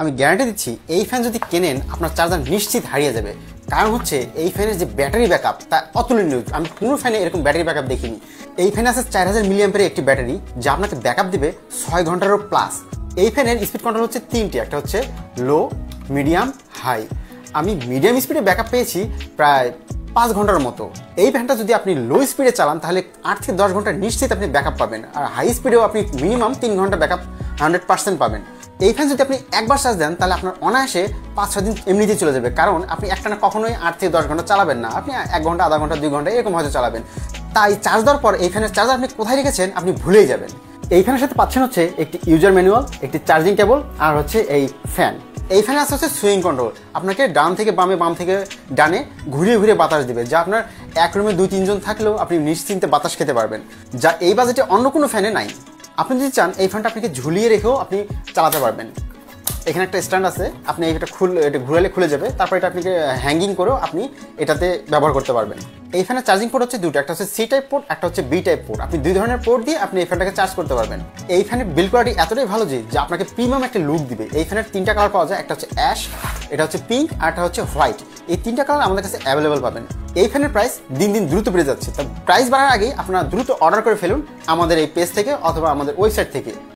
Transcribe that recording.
আমি গ্যারান্টি দিচ্ছি এই ফ্যান যদি কেনেন আপনার চার্জার নিশ্চিত হারিয়ে যাবে। কারণ হচ্ছে এই ফ্যানের যে ব্যাটারি ব্যাকআপ তা অতুলনীয়। আমি কোনো ফ্যানে এরকম ব্যাটারি ব্যাকআপ দেখিনি। এই ফ্যানে আছে 4000 মিলিঅ্যাম্পিয়ারের একটি ব্যাটারি যা আপনাকে ব্যাকআপ দিবে 6 ঘন্টারও প্লাস। এই ফ্যানের স্পিড কন্ট্রোল হচ্ছে 3টি, একটা হচ্ছে লো, মিডিয়াম, হাই। আমি মিডিয়াম স্পিডে ব্যাকআপ পেয়েছি প্রায় 5 ঘন্টার মতো। এই ফ্যানটা যদি আপনি লো স্পিডে চালান তাহলে 8 থেকে 10 ঘন্টা নিশ্চিত আপনি ব্যাকআপ পাবেন, আর হাই স্পিডেও আপনি মিনিমাম 3 ঘন্টা ব্যাকআপ 100% পাবেন। এই ফ্যান যদি আপনি একবার চার্জ দেন তাহলে আপনার অনায়াসে 5-6 দিন এমনিতেই চলে যাবে, কারণ আপনি একটানা কখনোই 8 থেকে 10 ঘন্টা চালাবেন না, আপনি 1 ঘন্টা, আধা ঘন্টা, 2 ঘন্টা এরকম হয়তো চালাবেন। তাই চার্জ দেওয়ার পর এই ফ্যানের চার্জার আপনি কোথায় রেখেছেন আপনি ভুলেই যাবেন। এই ফ্যানের সাথে পাচ্ছেন হচ্ছে একটি ইউজার ম্যানুয়াল, একটি চার্জিং কেবল, আর হচ্ছে এই ফ্যান। এই ফ্যানে আসতে হচ্ছে সুইং কন্ট্রোল, আপনাকে ডান থেকে বামে, বাম থেকে ডানে ঘুরিয়ে ঘুরিয়ে বাতাস দিবে, যা আপনার এক রুমে 2-3 জন থাকলেও আপনি নিশ্চিন্তে বাতাস খেতে পারবেন, যা এই বাজেটে অন্য কোনো ফ্যানে নাই। আপনি যদি চান এই ফ্যানটা আপনাকে ঝুলিয়ে রেখেও আপনি চালাতে পারবেন। এখানে একটা স্ট্যান্ড আছে, আপনি এটা ঘুরালে খুলে যাবে, তারপর এটা আপনি হ্যাঙ্গিং করেও আপনি এটাতে ব্যবহার করতে পারবেন। এই ফ্যানের চার্জিং পোর্ট হচ্ছে দুটো, একটা হচ্ছে সি টাইপ পোর্ট, একটা হচ্ছে বি টাইপ পোর্ট। আপনি 2 ধরনের পোর্ট দিয়ে আপনি এই ফ্যানটাকে চার্জ করতে পারবেন। এই ফ্যানের বিল্ড কোয়ালিটি এতটাই ভালো যে আপনাকে প্রিমিয়াম একটা লুক দিবে। এই ফ্যানের 3টা কালার পাওয়া যায়, একটা হচ্ছে অ্যাশ, এটা হচ্ছে পিঙ্ক, আর একটা হচ্ছে হোয়াইট। এই 3টা কালার আমাদের কাছে অ্যাভেলেবল পাবেন। এই ফ্যানের প্রাইস দিন দিন দ্রুত বেড়ে যাচ্ছে, তো প্রাইস বাড়ার আগেই আপনারা দ্রুত অর্ডার করে ফেলুন আমাদের এই পেজ থেকে অথবা আমাদের ওয়েবসাইট থেকে।